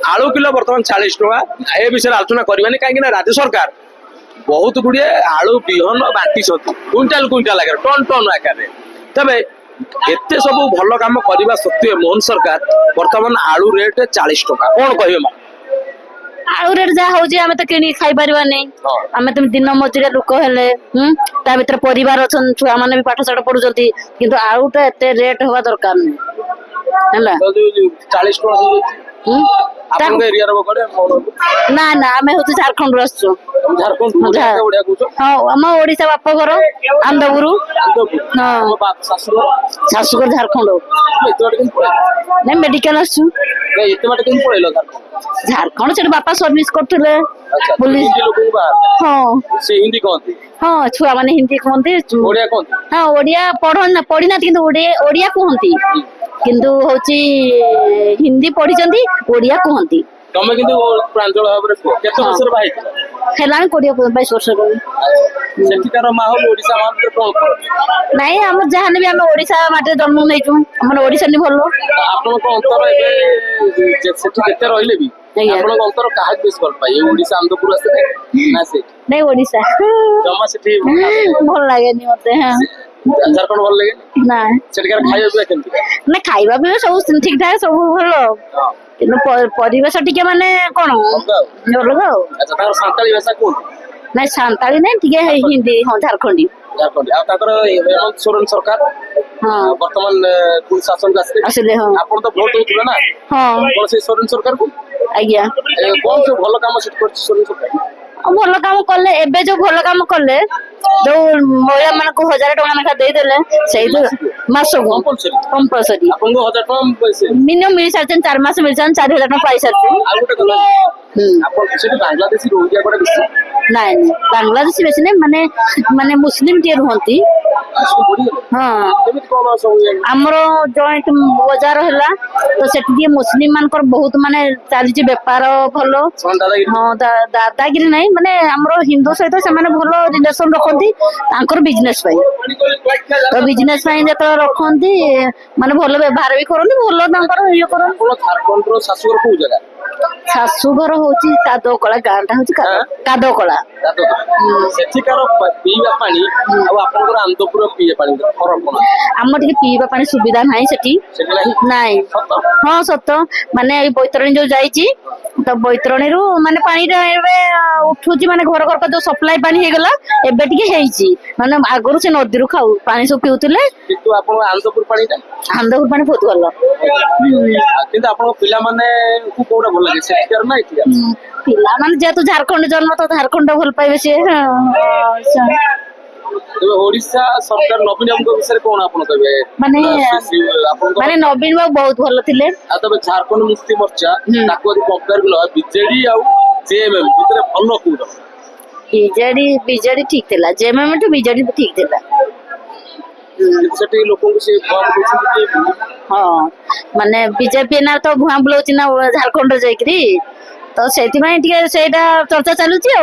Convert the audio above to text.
आलू किलो बर्तमान 40 टका ए विषय आलोचना करवानी कहीं राज्य सरकार बहुत गुड़े आलू बिहन बांटी क्विंटाल क्विंटाल आकार टन टन आकार तबे एते सब भल काम करने सत्वे मोहन सरकार बर्तमान आलू रेट 40 टका कौन कहे आलू रेट जहाँ हूँ आम तो किणी खाई पार आम तुम दिन मजुरिया लोक हेले ता भर परिवार अच्छा छुआ मैंने भी पाठ साठ पढ़ुं कि आलूटा एत रेट हवा दरकार नहीं 40 टका ना ना आम हूँ झारखंड आसु हाँ आम ओडिशा बाप घर आंदपुर हाँ शाशुघर झारखंड नहीं मेडिकल आसु झारखंड से बापा सर्विस करते पुलिस हाँ से हिंदी कहती हाँ छुआ मैंने हिंदी कहते ओडिया कहती हाँ ओडिया पढ़ी ना किंतु ओडिया कहती किंतु होची हिंदी पढ़ी ओडिया कहती तमे किंतु प्रांजल भाबरे को केते वर्षर बाहि हेलान 20-22 वर्ष सेठिकार माहौल ओडिसा माहौल कोन नहीं हम जहाने भी हम ओडिशा माटे जन्म नैचु हमर ओडिसा नि भलो आपन को अंतर एबे सेठी केते रहिले भी आपन को अंतर काहे बेस कर पाए ओडिसा आंदपुर आसे ना से नहीं ओडिसा जमा सेठी भल लागे नि मते हां झारखंड भल लागे ना सेठिकार खाइबा भी केमति ना खाइबा भी सब ठीक ठाक सब भलो हां परिवेश टिके माने कोन अलग अच्छा तार सांताली भाषा कोन नहीं सांताली नहीं टिके हिंदी हाँ झारखंडी झारखंडी आ ताकर हेमंत सोरेन सरकार हाँ वर्तमान कुल शासन का असले हाँ आपन तो वोट देउथिले ना हाँ कोन से सोरेन सरकार को आज्ञा कोन से भलो काम सेट कर सोरेन सरकार भल काम कले एबे जो भल काम कले जो महिला मान को 1000 टका लेखा दे देले सही मासो को कंपलसरी आपन को 1000 टका पैसे मिनिमम मिल सारछन 4 मास मिल जान 4000 टका पाई सारछन आ गोटे गला आपन से बांग्लादेशी रोहिंग्या गोटे बेसी नहीं नहीं बांग्लादेशी बेसी नहीं माने माने मुस्लिम टे रहंती हाँ आमर जॉइंट बजार है तो सेठी मुस्लिम मानकर बहुत माने चली बेपार भल हाँ दादागिरी नहीं माने आमर हिंदू सहित से भल रिलेशन रखती बिजनेस तो बिजनेस जो रखती माने भल व्यवहार भी करती भल ये कर शाशुघर हूँ कादकला गाँटा हूँ कादकला आम टे पीवा पानी सुविधा ना नाई हाँ सत माने बैतरणी जो जाइए तो बैतरणी रू माने पानी उठू माने घर घर जो सप्लाई पानी हो गला एबे टिके माने आगुरी से नदी खाऊ पानी सब पीउतिले आंदपुर पानी बहुत भल पिला माने जेतु झारखंड जन्म तो झारखंड भल पाइबे से ओडिशा सरकार नवीन बाबू विषय कौन आपन कहबे माने माने नवीन बाबू बहुत भल थिले आ तबे झारखंड मुक्ति मोर्चा ताको यदि कंपेयर करलो बीजेडी आ जेएमएम भीतर भल कोन बीजेडी ठीक थिला जेएमएम तो बीजेडी ठीक थिला सेठी लोकन को से हाँ माने बीजेपी ना तो भुआ बुलाउची ना झारखंड रे जाईकरी तो सेठी माने टिके सेटा चर्चा चालुची आ